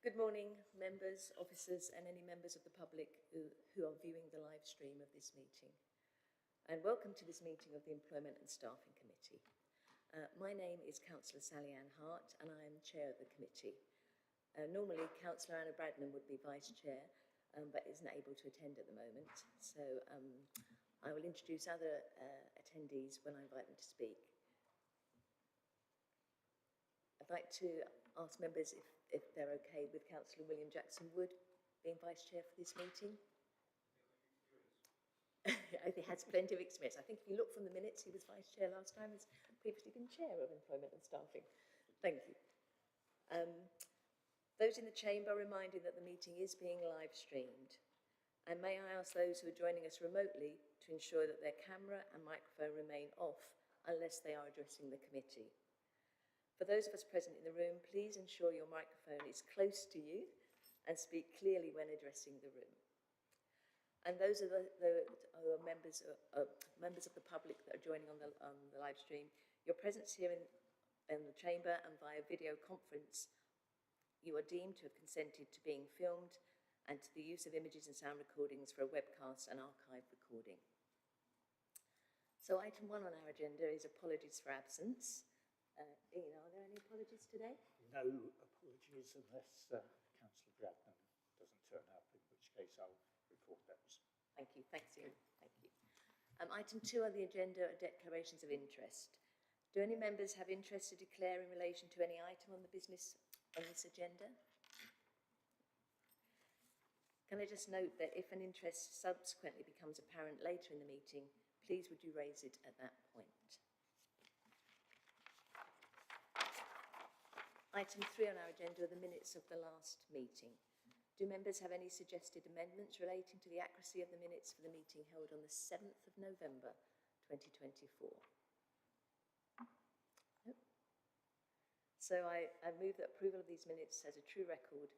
Good morning, members, officers and any members of the public who are viewing the live stream of this meeting. And welcome to this meeting of the Employment and Staffing Committee. My name is Councillor Sally Ann Hart and I am Chair of the committee. Normally, Councillor Anna Bradnam would be Vice Chair, but isn't able to attend at the moment. So I will introduce other attendees when I invite them to speak. I'd like to ask members if they're okay with Councillor William Jackson Wood being Vice Chair for this meeting. He has plenty of experience. I think if you look from the minutes, he was Vice Chair last time. He's previously been Chair of Employment and Staffing. Thank you. Those in the chamber are reminded that the meeting is being live streamed. And may I ask those who are joining us remotely to ensure that their camera and microphone remain off unless they are addressing the committee. For those of us present in the room, please ensure your microphone is close to you and speak clearly when addressing the room. And those are the members of the public that are joining on the live stream. Your presence here in the chamber and via video conference, you are deemed to have consented to being filmed and to the use of images and sound recordings for a webcast and archive recording. So item 1 on our agenda is apologies for absence. Ian, are there any apologies today? No apologies unless Councillor Bradnam doesn't turn up, in which case I'll record those. Thank you. Thanks, Ian. Thank you. Item 2 on the agenda are declarations of interest. Do any members have interest to declare in relation to any item on the business on this agenda? Can I just note that if an interest subsequently becomes apparent later in the meeting, please would you raise it at that point? Item 3 on our agenda are the minutes of the last meeting. Do members have any suggested amendments relating to the accuracy of the minutes for the meeting held on the 7th of November 2024? No. So I move that approval of these minutes as a true record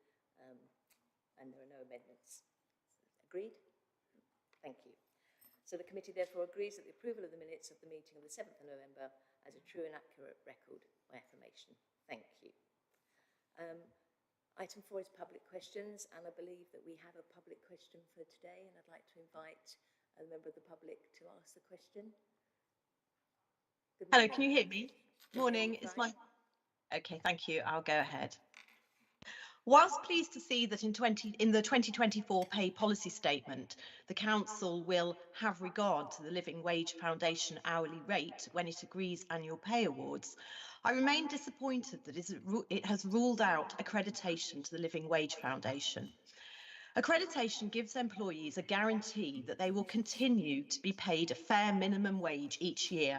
and there are no amendments. Agreed? Thank you. So the committee therefore agrees that the approval of the minutes of the meeting of the 7th of November as a true and accurate record by affirmation. Thank you. Item 4 is public questions, and I believe that we have a public question for today, and I'd like to invite a member of the public to ask the question. Hello, can you hear me? Morning, it's my... Okay, thank you. I'll go ahead. Whilst pleased to see that in the 2024 pay policy statement, the Council will have regard to the Living Wage Foundation hourly rate when it agrees annual pay awards, I remain disappointed that it has ruled out accreditation to the Living Wage Foundation. Accreditation gives employees a guarantee that they will continue to be paid a fair minimum wage each year.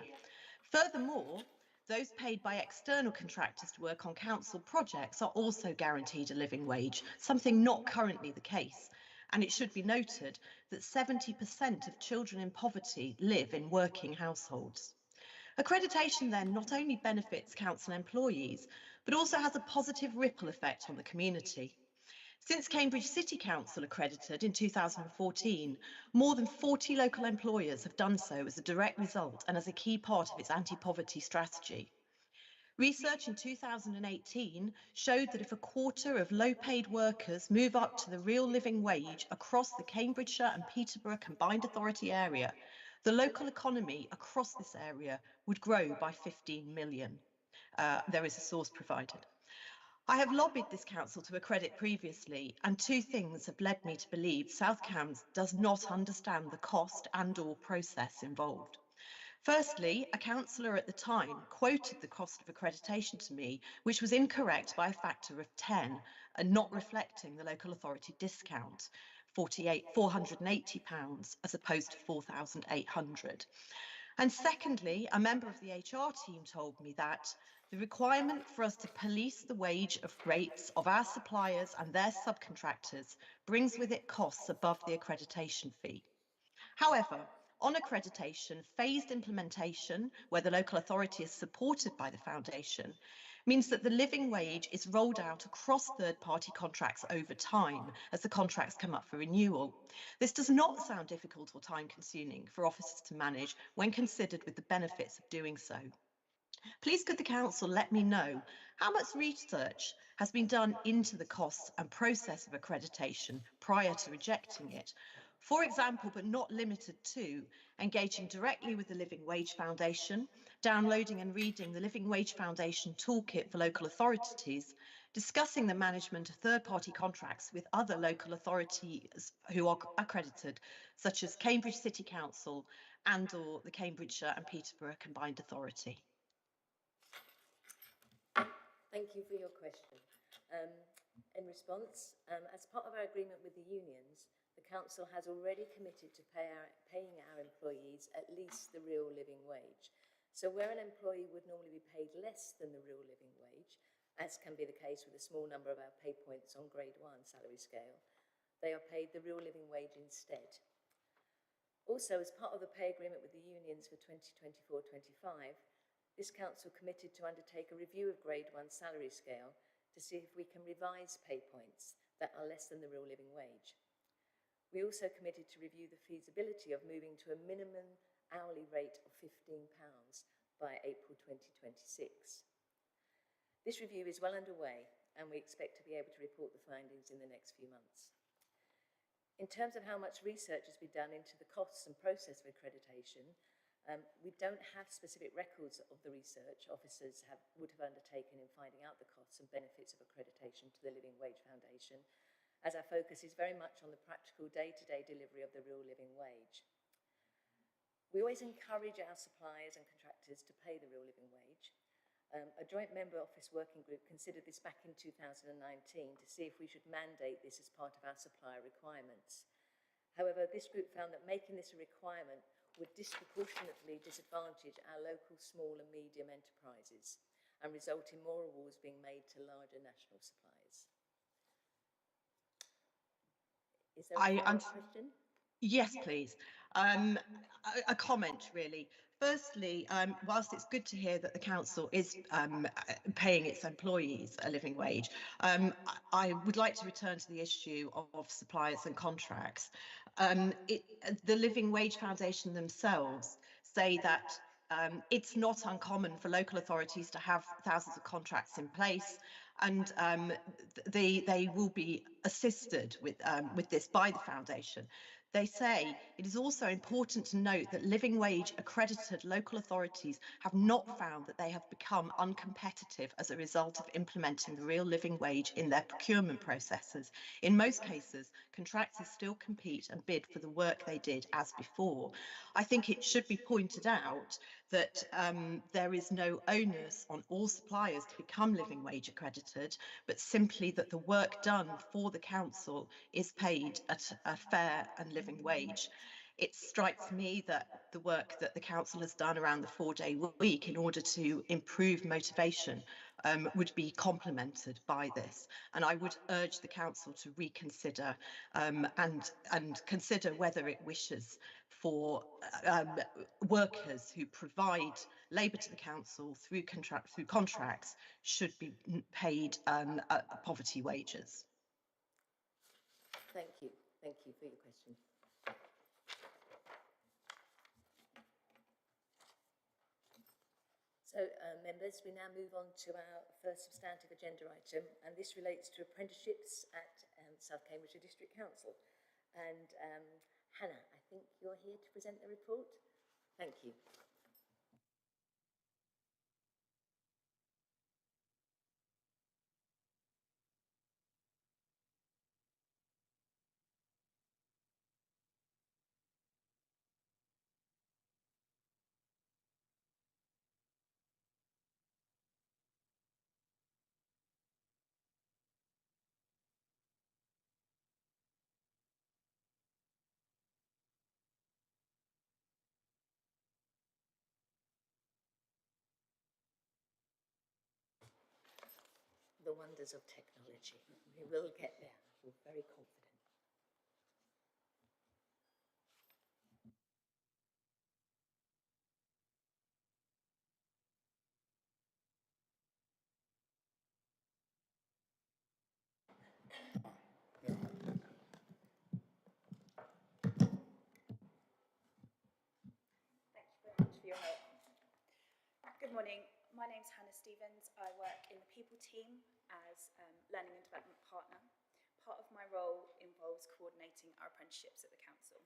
Furthermore, those paid by external contractors to work on council projects are also guaranteed a living wage, something not currently the case. And it should be noted that 70% of children in poverty live in working households. Accreditation then not only benefits council employees, but also has a positive ripple effect on the community. Since Cambridge City Council accredited in 2014, more than 40 local employers have done so as a direct result and as a key part of its anti-poverty strategy. Research in 2018 showed that if a quarter of low-paid workers move up to the real living wage across the Cambridgeshire and Peterborough Combined Authority area, the local economy across this area would grow by 15 million. There is a source provided. I have lobbied this council to accredit previously, and two things have led me to believe South Cambs does not understand the cost and/or process involved. Firstly, a councillor at the time quoted the cost of accreditation to me, which was incorrect by a factor of 10 and not reflecting the local authority discount, £480 as opposed to £4,800. And secondly, a member of the HR team told me that the requirement for us to police the wage rates of our suppliers and their subcontractors brings with it costs above the accreditation fee. However, on accreditation, phased implementation, where the local authority is supported by the foundation, means that the living wage is rolled out across third-party contracts over time as the contracts come up for renewal. This does not sound difficult or time-consuming for officers to manage when considered with the benefits of doing so. Please could the council let me know how much research has been done into the costs and process of accreditation prior to rejecting it? For example, but not limited to, engaging directly with the Living Wage Foundation, downloading and reading the Living Wage Foundation toolkit for local authorities, discussing the management of third-party contracts with other local authorities who are accredited, such as Cambridge City Council and/or the Cambridgeshire and Peterborough Combined Authority. Thank you for your question. In response, as part of our agreement with the unions, the council has already committed to paying our employees at least the real living wage. So where an employee would normally be paid less than the real living wage, as can be the case with a small number of our pay points on grade 1 salary scale, they are paid the real living wage instead. Also, as part of the pay agreement with the unions for 2024-25, this council committed to undertake a review of grade 1 salary scale to see if we can revise pay points that are less than the real living wage. We also committed to review the feasibility of moving to a minimum hourly rate of £15 by April 2026. This review is well underway and we expect to be able to report the findings in the next few months. In terms of how much research has been done into the costs and process of accreditation, we don't have specific records of the research officers would have undertaken in finding out the costs and benefits of accreditation to the Living Wage Foundation, as our focus is very much on the practical day-to-day delivery of the real living wage. We always encourage our suppliers and contractors to pay the real living wage. A joint member office working group considered this back in 2019 to see if we should mandate this as part of our supplier requirements. However, this group found that making this a requirement would disproportionately disadvantage our local small and medium enterprises and result in more awards being made to larger national suppliers. Is there a follow-up question? Yes, please. A comment, really. Firstly, whilst it's good to hear that the council is paying its employees a living wage, I would like to return to the issue of suppliers and contracts. The Living Wage Foundation themselves say that it's not uncommon for local authorities to have thousands of contracts in place, and they will be assisted with this by the foundation. They say it is also important to note that living wage accredited local authorities have not found that they have become uncompetitive as a result of implementing the real living wage in their procurement processes. In most cases, contractors still compete and bid for the work they did as before. I think it should be pointed out that there is no onus on all suppliers to become living wage accredited, but simply that the work done for the council is paid at a fair and living wage. It strikes me that the work that the council has done around the 4-day week in order to improve motivation would be complemented by this. And I would urge the council to reconsider and consider whether it wishes for workers who provide labour to the council through contracts should be paid poverty wages. Thank you for your question. So, members, we now move on to our first substantive agenda item, and this relates to apprenticeships at South Cambridgeshire District Council. And Hannah, I think you're here to present the report. Thank you. The wonders of technology. We will get there. We're very confident. Thank you very much for your help. Good morning. My name's Hannah Stevens. I work in the people team as learning and development partner. Part of my role involves coordinating our apprenticeships at the council.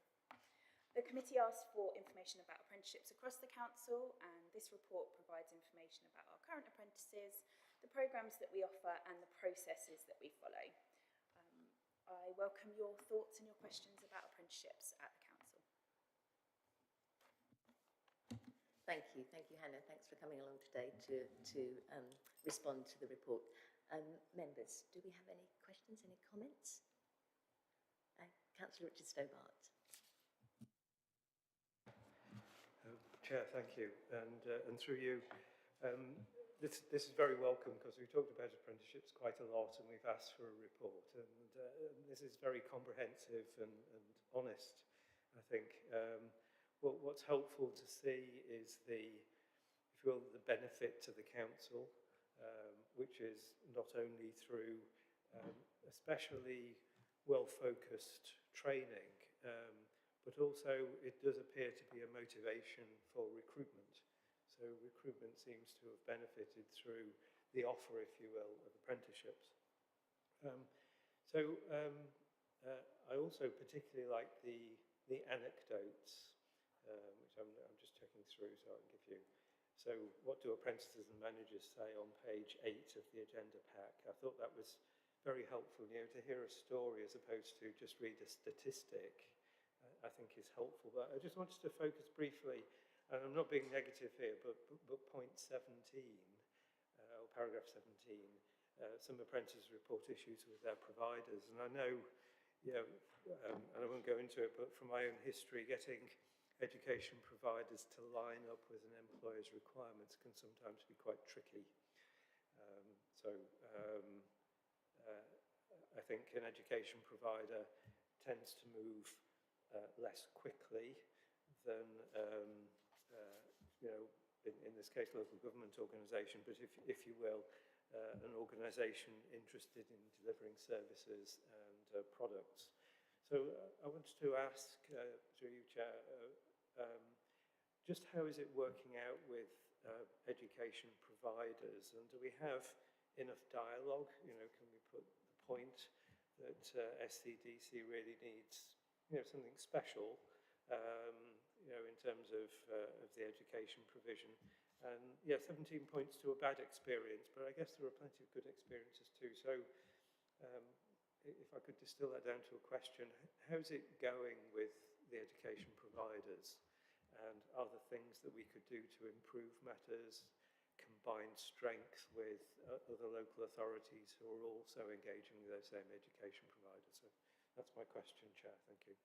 The committee asked for information about apprenticeships across the council, and this report provides information about our current apprentices, the programmes that we offer and the processes that we follow. I welcome your thoughts and your questions about apprenticeships at the council. Thank you, Hannah. Thanks for coming along today to respond to the report. Members, do we have any questions, any comments? Councillor Richard Stobart. Chair, thank you. And through you, this is very welcome because we've talked about apprenticeships quite a lot and we've asked for a report. And this is very comprehensive and honest, I think. What's helpful to see is the benefit to the council, which is not only through especially well-focused training, but also it does appear to be a motivation for recruitment. So recruitment seems to have benefited through the offer, if you will, of apprenticeships. I also particularly like the anecdotes, which I'm just checking through so I can give you. So what do apprentices and managers say on page 8 of the agenda pack? I thought that was very helpful, to hear a story as opposed to just read a statistic, I think is helpful. But I just wanted to focus briefly, and I'm not being negative here, but point 17, or paragraph 17, some apprentices report issues with their providers. And I know, and I won't go into it, but from my own history, getting education providers to line up with an employer's requirements can sometimes be quite tricky. I think an education provider tends to move less quickly than, in this case, local government organisation, but if you will, an organisation interested in delivering services and products. So I wanted to ask, through you, Chair, just how is it working out with education providers, and do we have enough dialogue? Can we put the point that SCDC really needs, something special, in terms of the education provision? And 17 points to a bad experience, but I guess there are plenty of good experiences too. So if I could distill that down to a question, how's it going with the education providers? And are there things that we could do to improve matters, combine strength with other local authorities who are also engaging with those same education providers? So that's my question, Chair. Thank you.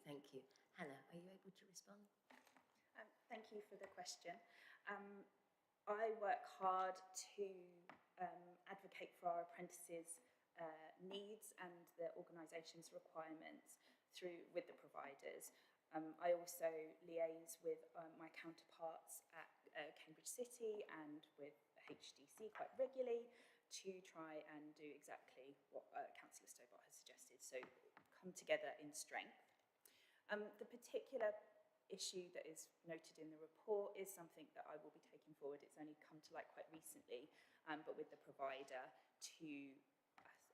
Thank you. Hannah, are you able to respond? Thank you for the question. I work hard to advocate for our apprentices' needs and the organisation's requirements with the providers. I also liaise with my counterparts at Cambridge City and with HDC quite regularly to try and do exactly what Councillor Stobart has suggested, so come together in strength. The particular issue that is noted in the report is something that I will be taking forward. It's only come to light quite recently, but with the provider, to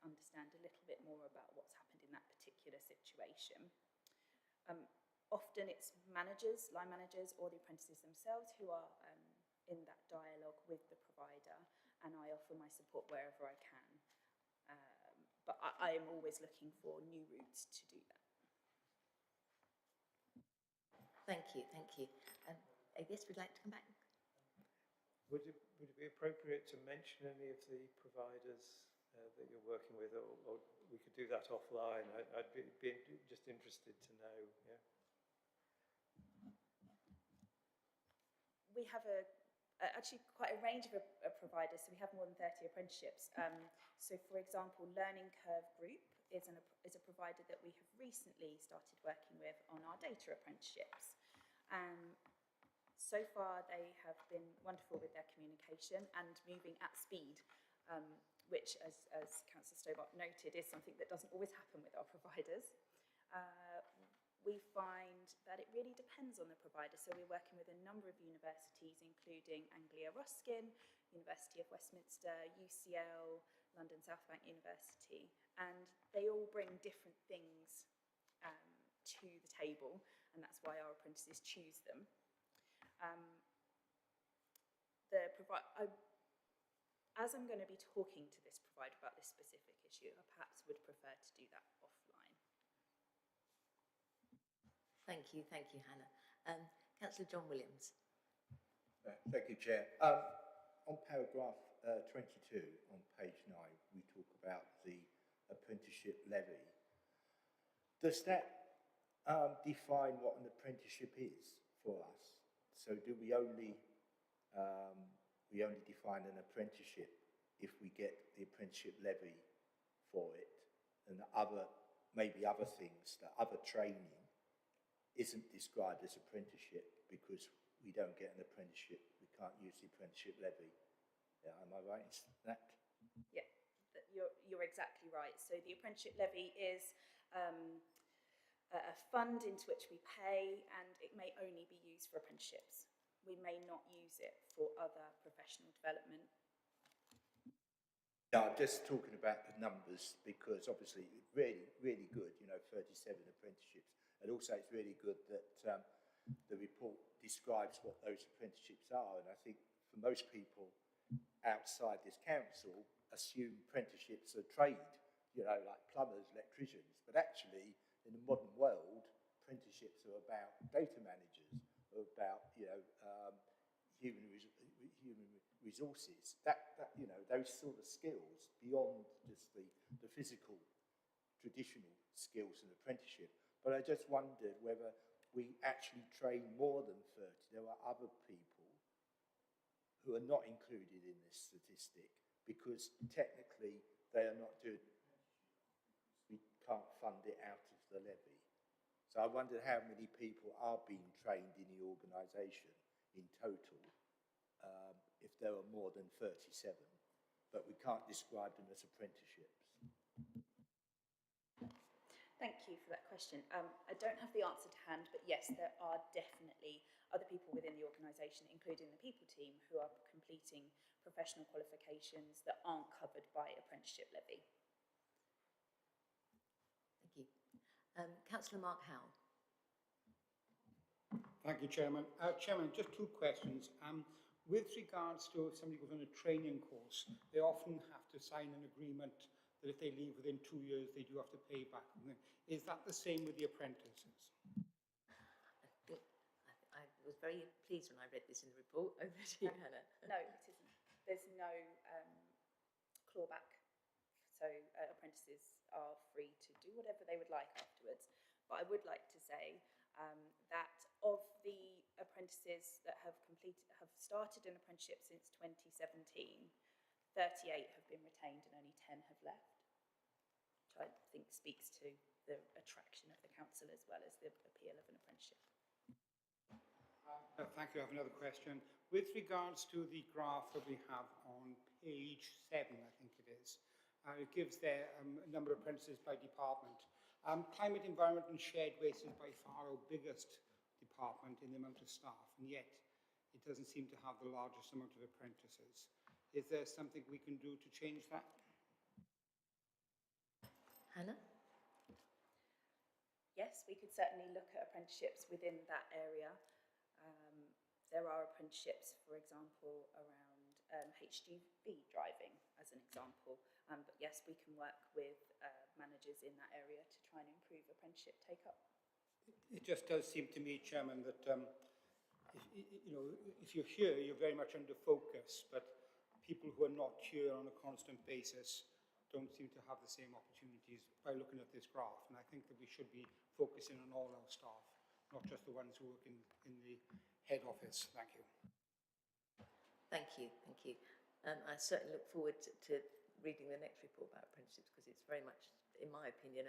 understand a little bit more about what's happened in that particular situation. Often it's managers, line managers, or the apprentices themselves who are in that dialogue with the provider, and I offer my support wherever I can. But I am always looking for new routes to do that. Thank you. Yes, we'd like to come back. Would it be appropriate to mention any of the providers that you're working with, or we could do that offline? I'd be just interested to know. Yeah. We have actually quite a range of providers, so we have more than 30 apprenticeships. So, for example, Learning Curve Group is a provider that we have recently started working with on our data apprenticeships. So far, they have been wonderful with their communication and moving at speed, which, as Councillor Stobart noted, is something that doesn't always happen with our providers. we find that it really depends on the provider. So we're working with a number of universities, including Anglia Ruskin, University of Westminster, UCL, London South Bank University, and they all bring different things to the table, and that's why our apprentices choose them. As I'm going to be talking to this provider about this specific issue, I perhaps would prefer to do that offline. Thank you, Hannah. Councillor John Williams. Thank you, Chair. On paragraph 22 on page 9, we talk about the apprenticeship levy. Does that define what an apprenticeship is for us? So do we only define an apprenticeship if we get the apprenticeship levy for it, and maybe other things, that other training isn't described as apprenticeship because we don't get an apprenticeship, we can't use the apprenticeship levy. Yeah, am I right in that? Yeah, you're exactly right. So the apprenticeship levy is a fund into which we pay, and it may only be used for apprenticeships. We may not use it for other professional development. No, I'm just talking about the numbers because obviously it's really, really good, 37 apprenticeships. And also it's really good that the report describes what those apprenticeships are. And I think for most people outside this council assume apprenticeships are trade, like plumbers, electricians. But actually, in the modern world, apprenticeships are about data managers, are about, human resources. Those sort of skills beyond just the physical, traditional skills of apprenticeship. But I just wondered whether we actually train more than 30. There are other people who are not included in this statistic because technically they are not doing it. We can't fund it out of the levy. So I wondered how many people are being trained in the organisation in total, if there are more than 37, but we can't describe them as apprenticeships. Thank you for that question. I don't have the answer to hand, but yes, there are definitely other people within the organisation, including the people team, who are completing professional qualifications that aren't covered by apprenticeship levy. Thank you. Councillor Mark Howell. Thank you, Chairman. Chairman, just two questions. With regards to if somebody goes on a training course, they often have to sign an agreement that if they leave within 2 years, they do have to pay back. Is that the same with the apprentices? I was very pleased when I read this in the report. Over to you, Hannah. No, it isn't. There's no clawback. So apprentices are free to do whatever they would like afterwards. But I would like to say that of the apprentices that have started an apprenticeship since 2017, 38 have been retained and only 10 have left, which I think speaks to the attraction of the council as well as the appeal of an apprenticeship. Thank you. I have another question. With regards to the graph that we have on page 7, I think it is, it gives there a number of apprentices by department. Climate, environment and shared waste is by far our biggest department in the amount of staff, and yet it doesn't seem to have the largest amount of apprentices. Is there something we can do to change that? Hannah? Yes, we could certainly look at apprenticeships within that area. There are apprenticeships, for example, around HGV driving, as an example. But yes, we can work with managers in that area to try and improve apprenticeship take-up. It just does seem to me, Chairman, that if you're here, you're very much under focus, but people who are not here on a constant basis don't seem to have the same opportunities by looking at this graph. And I think that we should be focusing on all our staff, not just the ones who work in the head office. Thank you. Thank you. I certainly look forward to reading the next report about apprenticeships because it's very much, in my opinion,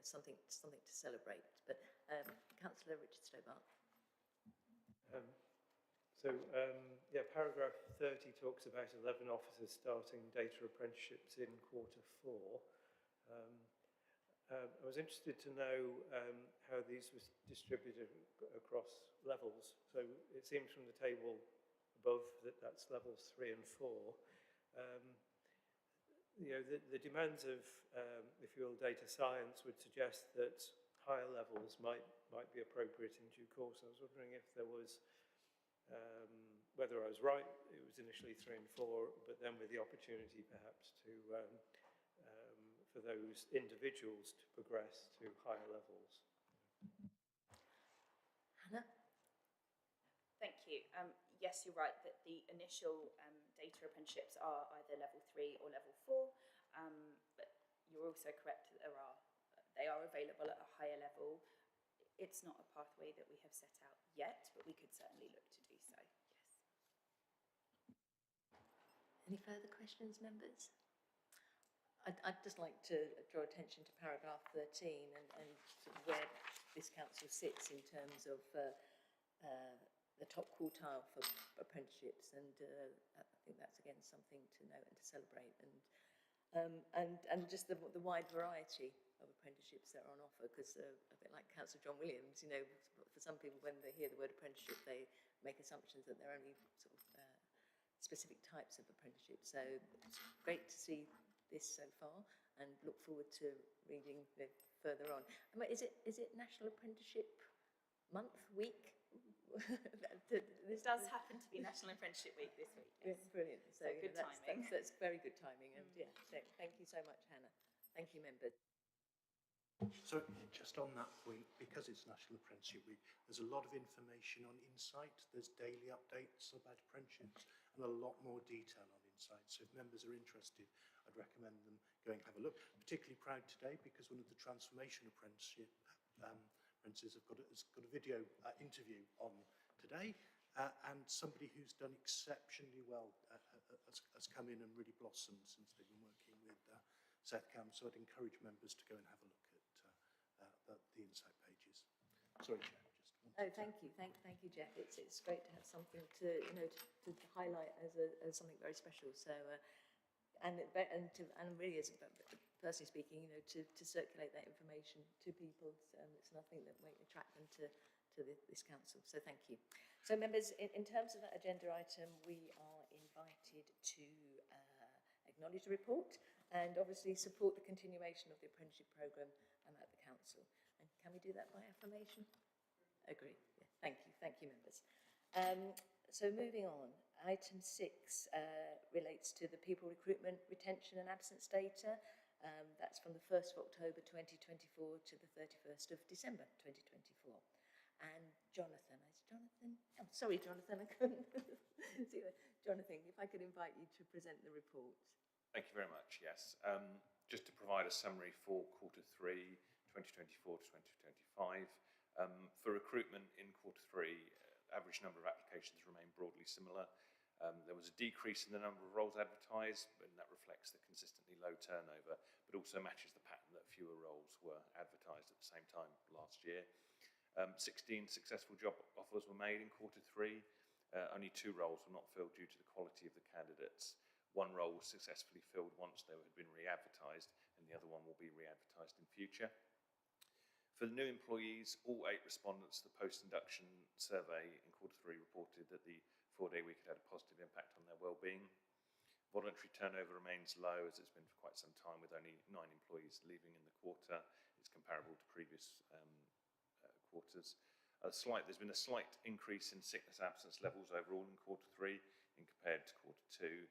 something to celebrate. But Councillor Richard Stobart. Paragraph 30 talks about 11 officers starting data apprenticeships in Q4. I was interested to know how these were distributed across levels. So it seems from the table above that that's levels 3 and 4. You know, the demands of, if you will, data science would suggest that higher levels might be appropriate in due course. I was wondering if there was, whether I was right, it was initially 3 and 4, but then with the opportunity perhaps to for those individuals to progress to higher levels. Hannah? Thank you. Yes, you're right that the initial data apprenticeships are either level 3 or level 4, but you're also correct that they are available at a higher level. It's not a pathway that we have set out yet, but we could certainly look to do so, yes. Any further questions, members? I'd just like to draw attention to paragraph 13 and sort of where this council sits in terms of the top quartile for apprenticeships, and I think that's again something to note and to celebrate, and just the wide variety of apprenticeships that are on offer, because a bit like Councillor John Williams, you know, for some people when they hear the word apprenticeship they make assumptions that they're only sort of specific types of apprenticeships. So it's great to see this so far and look forward to reading further on. Is it National Apprenticeship Month, week? This does happen to be National Apprenticeship Week this week. Yes. Brilliant. So good timing. That's very good timing. And yeah, so thank you so much, Hannah. Thank you, members. So just on that point, because it's National Apprenticeship Week, there's a lot of information on Insight. There's daily updates about apprenticeships and a lot more detail on Insight. So if members are interested, I'd recommend them go and have a look. Particularly proud today because one of the transformation apprenticeship apprentices has got a video interview on today, and somebody who's done exceptionally well has come in and really blossomed since they've been working with Seth Cam. So I'd encourage members to go and have a look at the Insight pages. Sorry, Chair. Thank you, thank you, Jeff. It's great to have something to to highlight as something very special. So, and really, as personally speaking, to circulate that information to people, it's nothing that might attract them to this council. So, thank you. So, members, in terms of that agenda item, we are invited to acknowledge the report and obviously support the continuation of the apprenticeship programme at the council. And can we do that by affirmation? Agree. Yeah. Thank you, members. So moving on, item 6 relates to the people recruitment, retention and absence data. That's from the 1st of October 2024 to the 31st of December 2024. And Jonathan, oh, sorry, Jonathan, I couldn't see that. Jonathan, if I could invite you to present the report. Thank you very much, yes. Just to provide a summary for quarter 3, 2024 to 2025. For recruitment in quarter 3, average number of applications remained broadly similar. There was a decrease in the number of roles advertised, and that reflects the consistently low turnover, but also matches the pattern that fewer roles were advertised at the same time last year. 16 successful job offers were made in quarter 3. Only 2 roles were not filled due to the quality of the candidates. 1 role was successfully filled once they had been re-advertised, and the other one will be re-advertised in future. For the new employees, all 8 respondents to the post-induction survey in quarter 3 reported that the 4-day week had had a positive impact on their well-being. Voluntary turnover remains low, as it's been for quite some time, with only 9 employees leaving in the quarter. It's comparable to previous quarters. There's been a slight increase in sickness absence levels overall in quarter 3 in compared to quarter 2.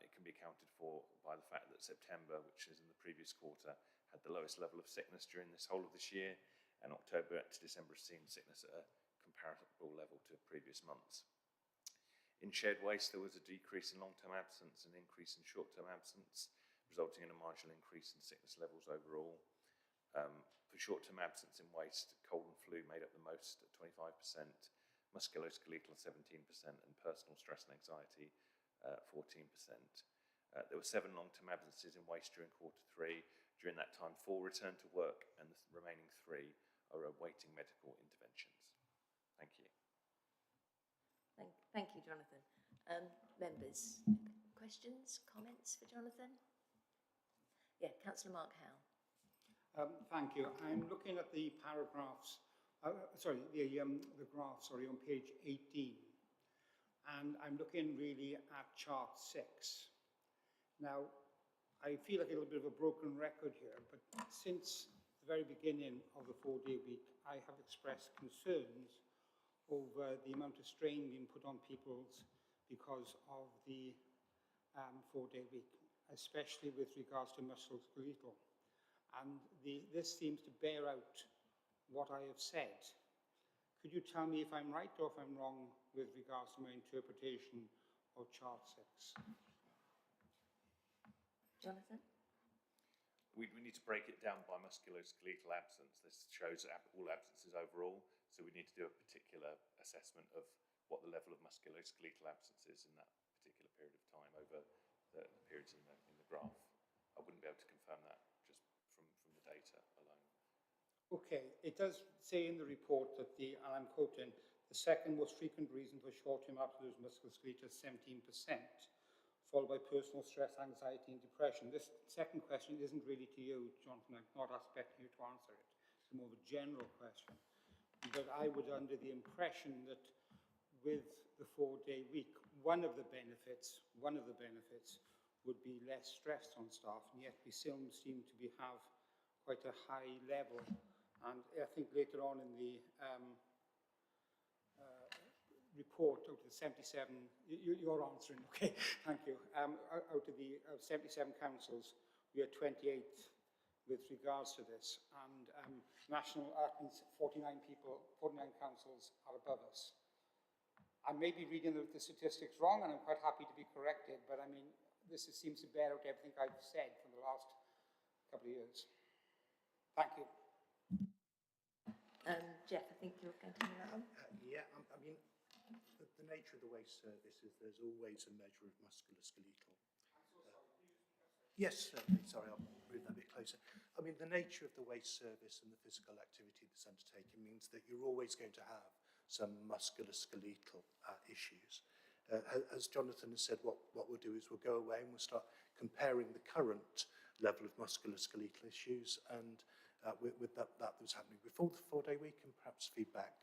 It can be accounted for by the fact that September, which is in the previous quarter, had the lowest level of sickness during this whole of this year, and October to December has seen sickness at a comparable level to previous months. In shared waste, there was a decrease in long-term absence and increase in short-term absence, resulting in a marginal increase in sickness levels overall. For short-term absence in waste, cold and flu made up the most at 25%, musculoskeletal 17%, and personal stress and anxiety 14%. There were 7 long-term absences in waste during quarter 3. During that time, 4 returned to work, and the remaining 3 are awaiting medical interventions. Thank you. Thank you, Jonathan. Members, questions, comments for Jonathan? Yeah, Councillor Mark Howe. Thank you. I'm looking at the paragraphs, the graph, on page 18. And I'm looking really at chart 6. Now, I feel like a little bit of a broken record here, but since the very beginning of the 4-day week, I have expressed concerns over the amount of strain being put on people's because of the 4-day week, especially with regards to musculoskeletal. And this seems to bear out what I have said. Could you tell me if I'm right or if I'm wrong with regards to my interpretation of chart 6? Jonathan? We need to break it down by musculoskeletal absence. This shows all absences overall, so we need to do a particular assessment of what the level of musculoskeletal absence is in that particular period of time over the periods in the graph. I wouldn't be able to confirm that just from the data alone. Okay, it does say in the report that and I'm quoting, the second most frequent reason for short-term absence is musculoskeletal, 17%, followed by personal stress, anxiety, and depression. This second question isn't really to you, Jonathan. I'm not expecting you to answer it. It's more of a general question. But I was under the impression that with the 4-day week, one of the benefits would be less stress on staff, and yet we still seem to have quite a high level. And I think later on in the report, out of the 77, you're answering, okay, thank you. Out of the 77 councils, we are 28th with regards to this, and national, 49 councils are above us. I may be reading the statistics wrong, and I'm quite happy to be corrected, but I mean, this seems to bear out everything I've said for the last couple of years. Thank you. Jeff, I think you're going to do that one. Yeah, I mean, the nature of the waste service is there's always a measure of musculoskeletal. Yes, certainly. Sorry, I'll move that a bit closer. I mean, the nature of the waste service and the physical activity that's undertaken means that you're always going to have some musculoskeletal issues. As Jonathan has said, what we'll do is we'll go away and we'll start comparing the current level of musculoskeletal issues and with that was happening before the 4-day week, and perhaps feedback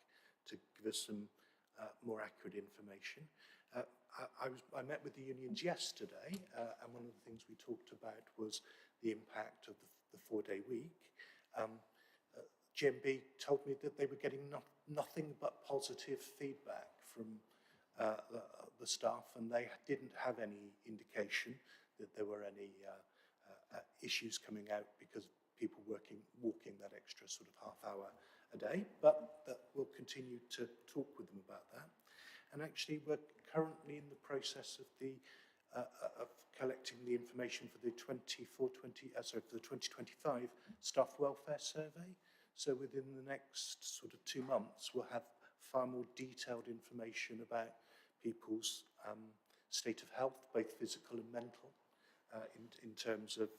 to give us some more accurate information. I met with the unions yesterday, and one of the things we talked about was the impact of the 4-day week. GMB told me that they were getting nothing but positive feedback from the staff, and they didn't have any indication that there were any issues coming out because of people walking that extra sort of half hour a day, but that we'll continue to talk with them about that. And actually, we're currently in the process of collecting the information for the 2025 staff welfare survey. So within the next sort of 2 months, we'll have far more detailed information about people's state of health, both physical and mental, in terms of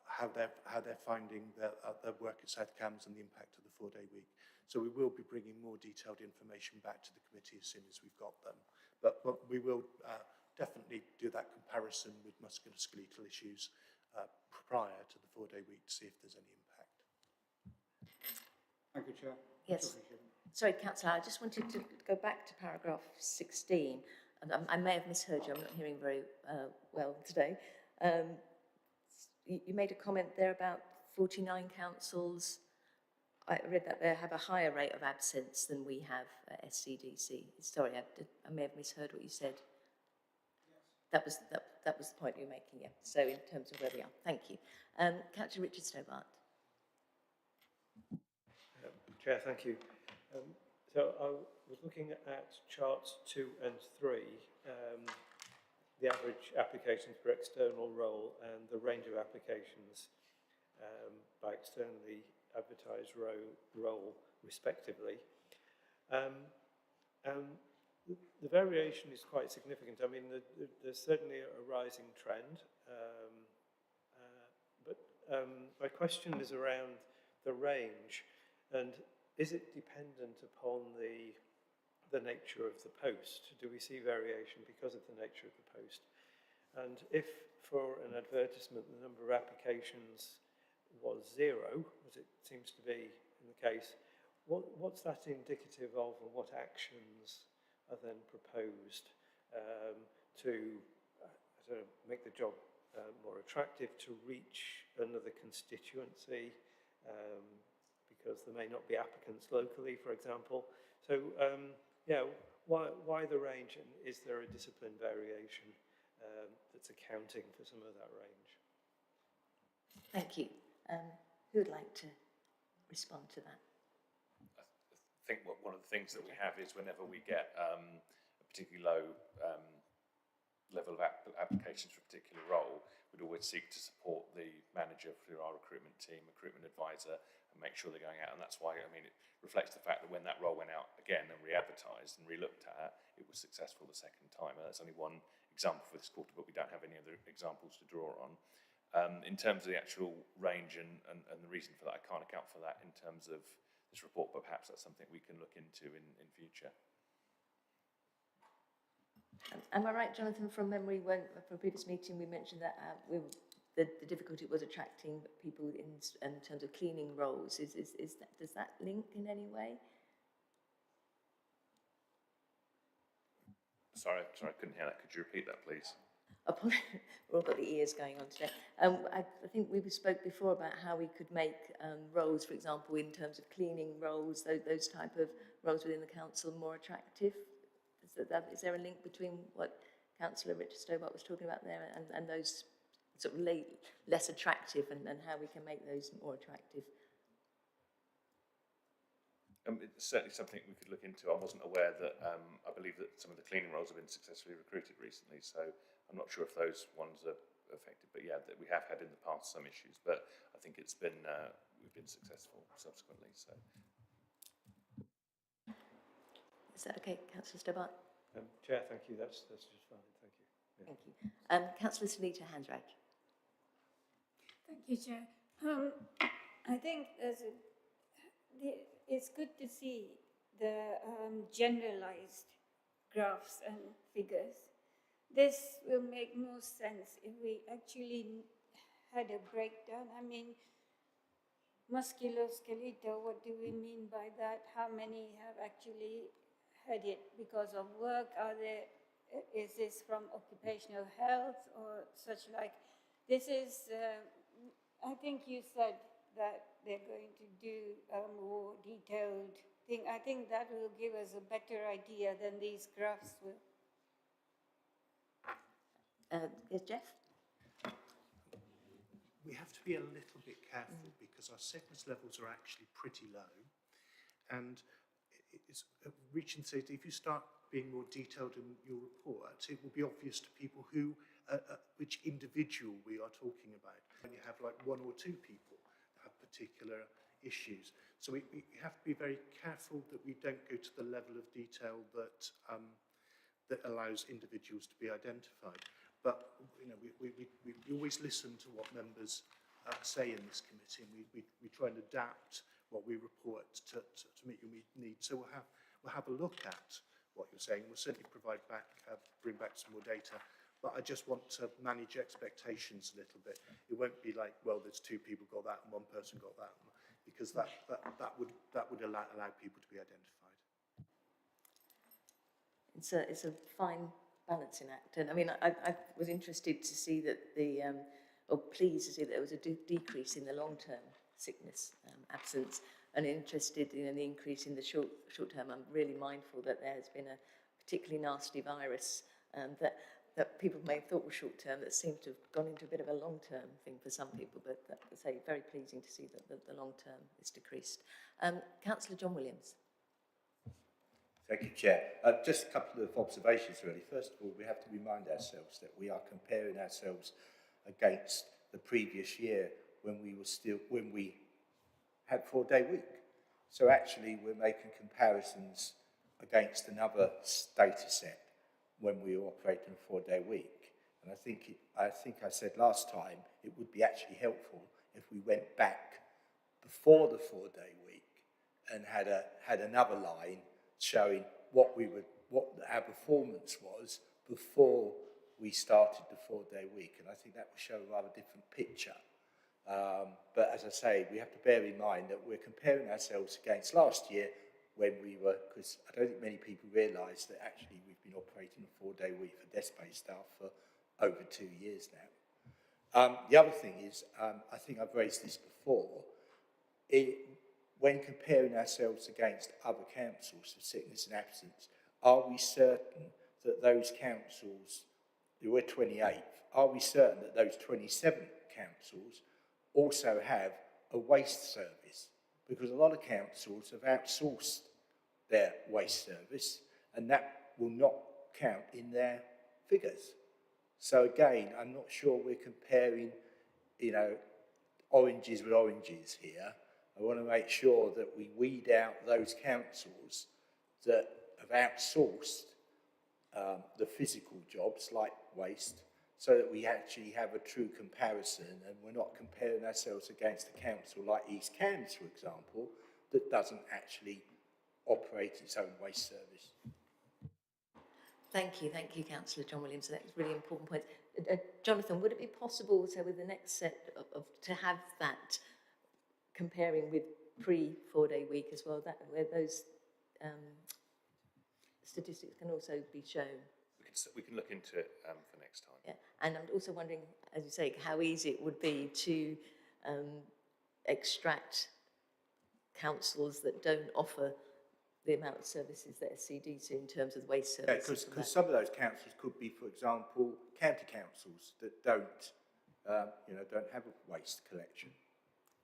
how they're finding their work at South Cambs and the impact of the 4-day week. So we will be bringing more detailed information back to the committee as soon as we've got them. But we will definitely do that comparison with musculoskeletal issues prior to the 4-day week to see if there's any impact. Thank you, Chair. Yes. Sorry, Councillor, I just wanted to go back to paragraph 16. And I may have misheard you, I'm not hearing very well today. You made a comment there about 49 councils. I read that they have a higher rate of absence than we have at SCDC. Sorry, I may have misheard what you said. Yes. That was the point you were making, yeah. So in terms of where we are, thank you. Councillor Richard Stobart. Chair, thank you. So I was looking at charts 2 and 3, the average applications per external role and the range of applications by externally advertised role, respectively. The variation is quite significant. I mean, there's certainly a rising trend, but my question is around the range, and is it dependent upon the nature of the post? Do we see variation because of the nature of the post? And if for an advertisement the number of applications was 0, as it seems to be in the case, what's that indicative of, and what actions are then proposed to make the job more attractive, to reach another constituency, because there may not be applicants locally, for example. So, yeah, why the range, and is there a discipline variation that's accounting for some of that range? Thank you. Who would like to respond to that? I think one of the things that we have is whenever we get a particularly low level of applications for a particular role, we'd always seek to support the manager through our recruitment team, recruitment advisor, and make sure they're going out. And that's why, I mean, it reflects the fact that when that role went out again and re-advertised and re-looked at, it was successful the second time. And that's only one example for this quarter, but we don't have any other examples to draw on. In terms of the actual range and the reason for that, I can't account for that in terms of this report, but perhaps that's something we can look into in future. Am I right, Jonathan, from memory, when from a previous meeting we mentioned that the difficulty was attracting people in terms of cleaning roles? Does that link in any way? Sorry, I couldn't hear that. Could you repeat that, please? We've all got the ears going on today. I think we spoke before about how we could make roles, for example, in terms of cleaning roles, those type of roles within the council more attractive. Is there a link between what Councillor Richard Stobart was talking about there and those sort of less attractive and how we can make those more attractive? It's certainly something we could look into. I wasn't aware that, I believe that some of the cleaning roles have been successfully recruited recently, so I'm not sure if those ones are affected, but yeah, that we have had in the past some issues, but I think it's been, we've been successful subsequently, so. Is that okay, Councillor Stobart? Chair, thank you. That's just fine. Thank you. Yeah. Thank you. Councillor Sunita Hansraj. Thank you, Chair. I think it's good to see the generalized graphs and figures. This will make more sense if we actually had a breakdown. I mean, musculoskeletal, what do we mean by that? How many have actually had it because of work? Is this from occupational health or such like? This is, I think you said that they're going to do a more detailed thing. I think that will give us a better idea than these graphs will. Yes, Jeff? We have to be a little bit careful because our sickness levels are actually pretty low, and it's reaching stage. If you start being more detailed in your report, it will be obvious to people who, which individual we are talking about. When you have like one or two people that have particular issues, so we have to be very careful that we don't go to the level of detail that that allows individuals to be identified. But you know, we always listen to what members say in this committee, and we try and adapt what we report to meet your needs. So we'll have a look at what you're saying. We'll certainly provide back, bring back some more data. But I just want to manage expectations a little bit. It won't be like, well, there's two people got that and one person got that, because that would allow people to be identified. It's a fine balancing act, and I mean, I was interested to see that or pleased to see that there was a decrease in the long-term sickness absence, and interested in the increase in the short term. I'm really mindful that there has been a particularly nasty virus that people may have thought was short term that seems to have gone into a bit of a long term thing for some people, but I say very pleasing to see that the long term is decreased. Councillor John Williams. Thank you, Chair. Just a couple of observations, really. First of all, we have to remind ourselves that we are comparing ourselves against the previous year when we had 4-day week. So actually, we're making comparisons against another data set when we were operating a 4-day week. And I think I said last time it would be actually helpful if we went back before the 4-day week and had another line showing what our performance was before we started the 4-day week, and I think that would show a rather different picture But as I say, we have to bear in mind that we're comparing ourselves against last year when we were, because I don't think many people realise that actually we've been operating a 4-day week for desk-based staff for over 2 years now. The other thing is, I think I've raised this before, when comparing ourselves against other councils for sickness and absence, are we certain that those councils, there were 28, are we certain that those 27 councils also have a waste service? Because a lot of councils have outsourced their waste service, and that will not count in their figures. So again, I'm not sure we're comparing, oranges with oranges here. I want to make sure that we weed out those councils that have outsourced the physical jobs like waste, so that we actually have a true comparison and we're not comparing ourselves against a council like East Cambs, for example, that doesn't actually operate its own waste service. Thank you, Councillor John Williams. That's a really important point. Jonathan, would it be possible, so with the next set to have that comparing with pre-4-day week as well, that where those statistics can also be shown? We can look into it for next time. Yeah, and I'm also wondering, as you say, how easy it would be to extract councils that don't offer the amount of services that SCDs do in terms of waste services. Yeah, because some of those councils could be, for example, county councils that don't have a waste collection.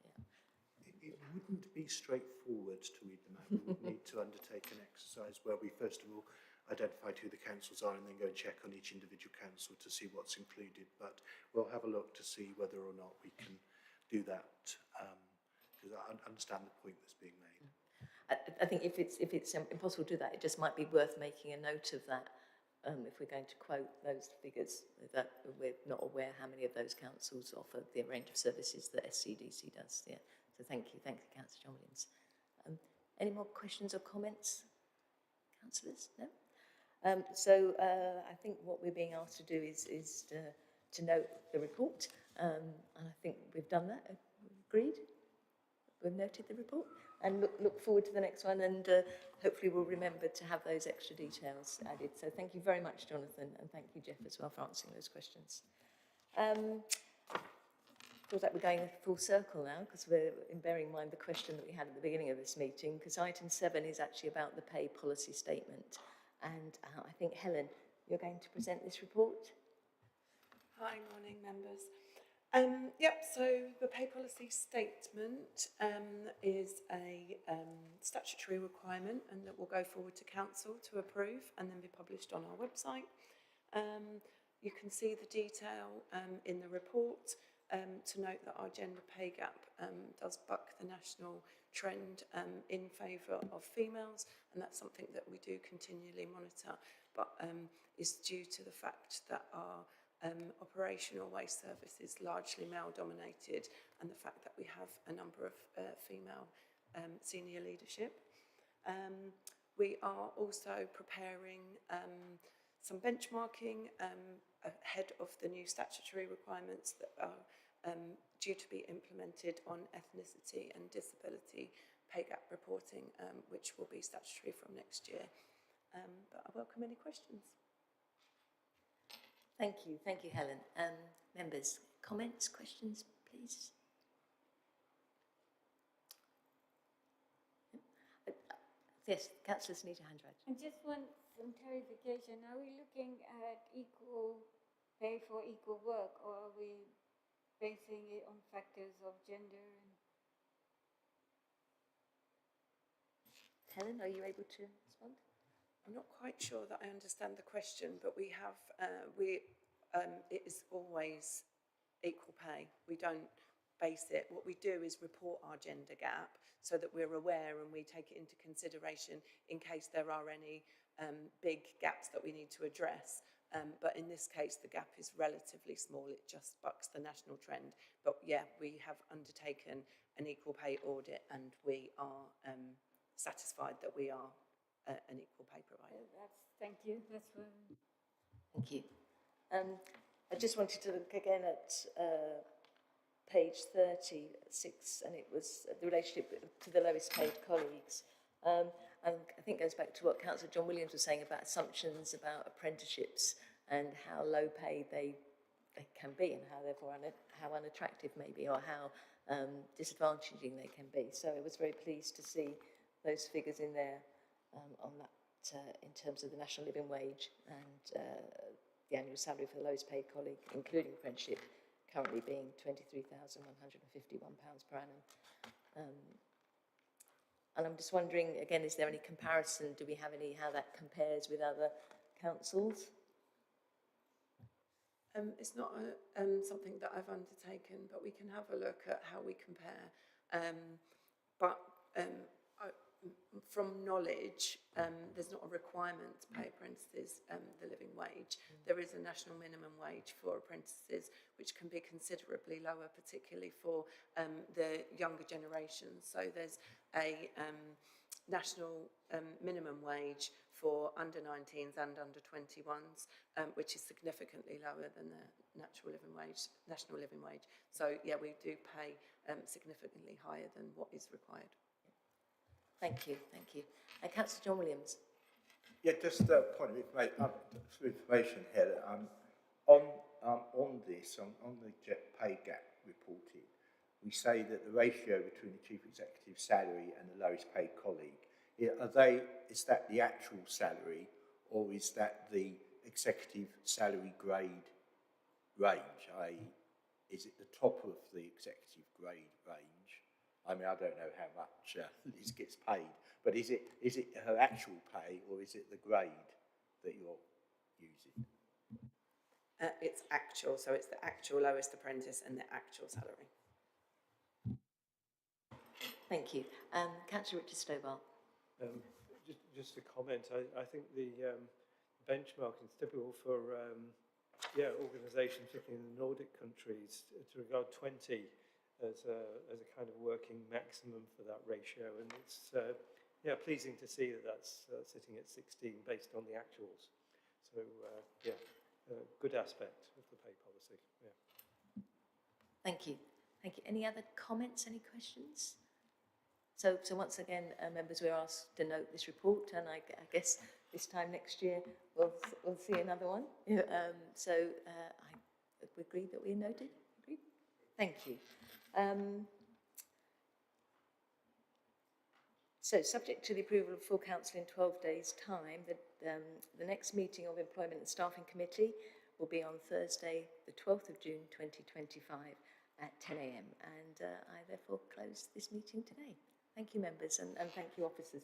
Yeah. It wouldn't be straightforward to read them out. We would need to undertake an exercise where we first of all identified who the councils are and then go and check on each individual council to see what's included. But we'll have a look to see whether or not we can do that, because I understand the point that's being made. I think if it's impossible to do that, it just might be worth making a note of that if we're going to quote those figures, that we're not aware how many of those councils offer the range of services that SCDC does. Yeah. So thank you, Councillor John Williams. Any more questions or comments, councillors? No? So I think what we're being asked to do is to note the report, and I think we've done that. Agreed? We've noted the report and look forward to the next one, and hopefully we'll remember to have those extra details added. So thank you very much, Jonathan, and thank you, Jeff, as well, for answering those questions. Feels like we're going full circle now, because we're bearing in mind the question that we had at the beginning of this meeting, because item 7 is actually about the pay policy statement. And I think, Helen, you're going to present this report? Hi, morning members. So the pay policy statement is a statutory requirement, and that will go forward to council to approve and then be published on our website. You can see the detail in the report. To note that our gender pay gap does buck the national trend in favour of females, and that's something that we do continually monitor, but is due to the fact that our operational waste service is largely male dominated, and the fact that we have a number of female senior leadership. We are also preparing some benchmarking ahead of the new statutory requirements that are due to be implemented on ethnicity and disability pay gap reporting, which will be statutory from next year. But I welcome any questions. Thank you, Helen. Members, comments, questions, please? Yes, councillors need a hand raised. I just want some clarification. Are we looking at equal pay for equal work, or are we basing it on factors of gender? Helen, are you able to respond? I'm not quite sure that I understand the question, but we have, it is always equal pay. We don't base it. What we do is report our gender gap so that we're aware and we take it into consideration in case there are any big gaps that we need to address. But in this case, the gap is relatively small. It just bucks the national trend. But yeah, we have undertaken an equal pay audit, and we are satisfied that we are an equal pay provider. Thank you. That's what. Thank you. I just wanted to look again at page 36, and it was the relationship to the lowest paid colleagues. And I think it goes back to what Councillor John Williams was saying about assumptions about apprenticeships and how low paid they can be, and how therefore how unattractive maybe, or how disadvantaging they can be. So I was very pleased to see those figures in there on that in terms of the national living wage and the annual salary for the lowest paid colleague, including apprenticeship, currently being £23,151 per annum. And I'm just wondering, again, is there any comparison? Do we have any, how that compares with other councils? It's not something that I've undertaken, but we can have a look at how we compare. From knowledge, there's not a requirement to pay apprentices the living wage. There is a national minimum wage for apprentices, which can be considerably lower, particularly for the younger generations. So there's a national minimum wage for under 19s and under 21s, which is significantly lower than the national living wage. So yeah, we do pay significantly higher than what is required. Thank you, thank you. Councillor John Williams. Yeah, just a point of information here. On the pay gap reporting, we say that the ratio between the chief executive salary and the lowest paid colleague, is that the actual salary, or is that the executive salary grade range? I.e., is it the top of the executive grade range? I mean, I don't know how much Liz gets paid, but is it her actual pay, or is it the grade that you're using? It's actual, so it's the actual lowest apprentice and the actual salary. Thank you. Councillor Richard Stobart. Just a comment. I think the benchmarking is typical for organisations, particularly in the Nordic countries, to regard 20 as a kind of working maximum for that ratio, and it's pleasing to see that that's sitting at 16 based on the actuals. So good aspect of the pay policy. Yeah. Thank you. Thank you. Any other comments? Any questions? So once again, members, we're asked to note this report, and I guess this time next year we'll see another one. So I agree that we noted. Agreed. Thank you. So, subject to the approval of full council in 12 days' time, the next meeting of Employment and Staffing Committee will be on Thursday, the 12th of June 2025 at 10 a.m. And I therefore close this meeting today. Thank you, members, and thank you, officers.